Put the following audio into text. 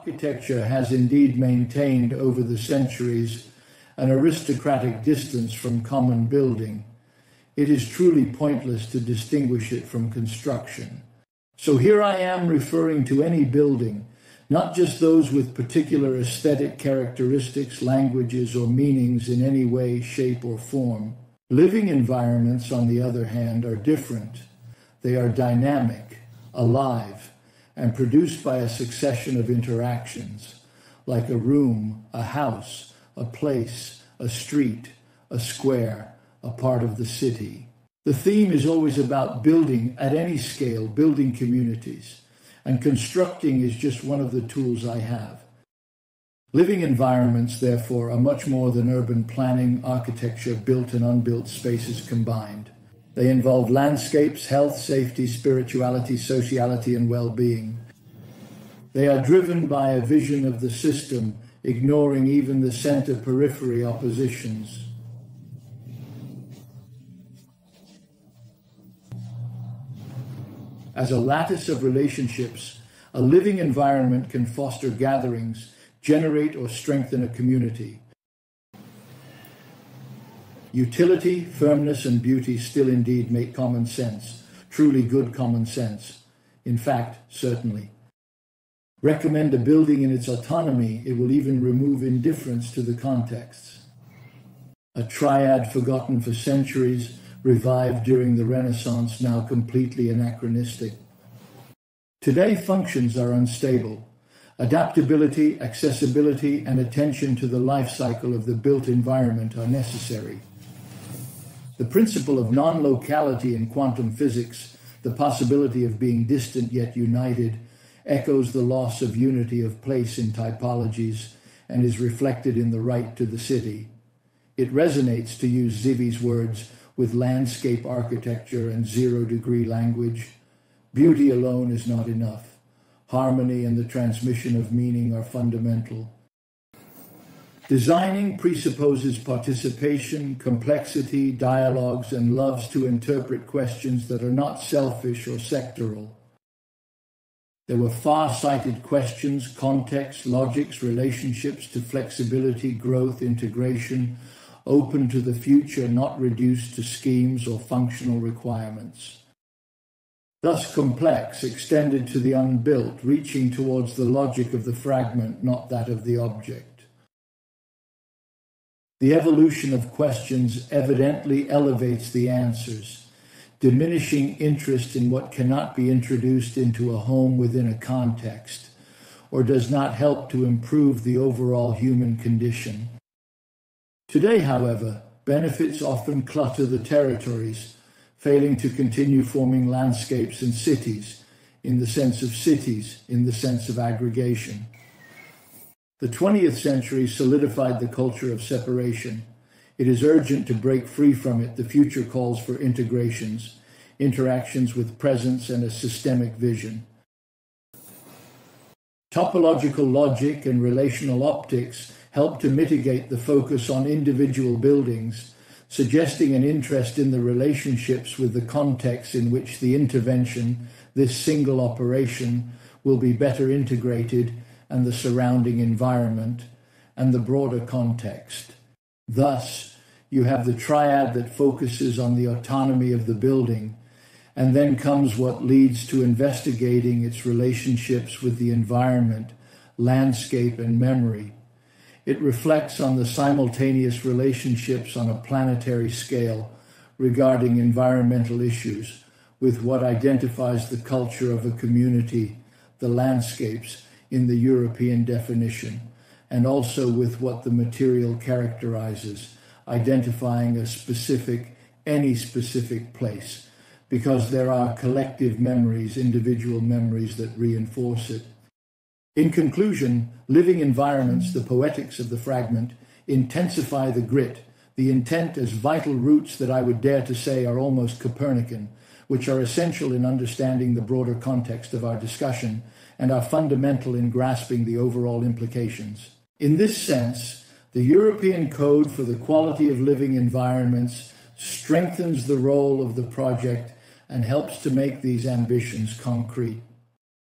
architecture has indeed maintained over the centuries an aristocratic distance from common building, it is truly pointless to distinguish it from construction. So here I am referring to any building, not just those with particular aesthetic characteristics, languages, or meanings in any way, shape, or form. Living environments, on the other hand, are different. They are dynamic, alive, and produced by a succession of interactions, like a room, a house, a place, a street, a square, a part of the city. The theme is always about building at any scale, building communities, and constructing is just one of the tools I have. Living environments, therefore, are much more than urban planning, architecture, built and unbuilt spaces combined. They involve landscapes, health, safety, spirituality, sociality, and well-being. They are driven by a vision of the system, ignoring even the center-periphery oppositions. As a lattice of relationships, a living environment can foster gatherings, generate or strengthen a community. Utility, firmness, and beauty still indeed make common sense, truly good common sense. In fact, certainly. Recommend a building in its autonomy, it will even remove indifference to the contexts. A triad forgotten for centuries, revived during the Renaissance, now completely anachronistic. Today, functions are unstable. Adaptability, accessibility, and attention to the life cycle of the built environment are necessary. The principle of non-locality in quantum physics, the possibility of being distant yet united, echoes the loss of unity of place in typologies and is reflected in the right to the city. It resonates, to use Zivi's words, with landscape architecture and zero-degree language. Beauty alone is not enough. Harmony and the transmission of meaning are fundamental. Designing presupposes participation, complexity, dialogues, and loves to interpret questions that are not selfish or sectoral. There were far-sighted questions, context, logics, relationships to flexibility, growth, integration, open to the future, not reduced to schemes or functional requirements. Thus complex, extended to the unbuilt, reaching towards the logic of the fragment, not that of the object. The evolution of questions evidently elevates the answers, diminishing interest in what cannot be introduced into a home within a context, or does not help to improve the overall human condition. Today, however, benefits often clutter the territories, failing to continue forming landscapes and cities, in the sense of aggregation. The 20th century solidified the culture of separation. It is urgent to break free from it. The future calls for integrations, interactions with presence and a systemic vision. Topological logic and relational optics help to mitigate the focus on individual buildings, suggesting an interest in the relationships with the context in which the intervention, this single operation, will be better integrated, and the surrounding environment, and the broader context. Thus, you have the triad that focuses on the autonomy of the building, and then comes what leads to investigating its relationships with the environment, landscape, and memory. It reflects on the simultaneous relationships on a planetary scale regarding environmental issues, with what identifies the culture of a community, the landscapes, in the European definition, and also with what the material characterizes, identifying any specific place, because there are collective memories, individual memories that reinforce it. In conclusion, living environments, the poetics of the fragment, intensify the grit, the intent as vital roots that I would dare to say are almost Copernican, which are essential in understanding the broader context of our discussion and are fundamental in grasping the overall implications. In this sense, the European Code for the Quality of Living Environments strengthens the role of the project and helps to make these ambitions concrete.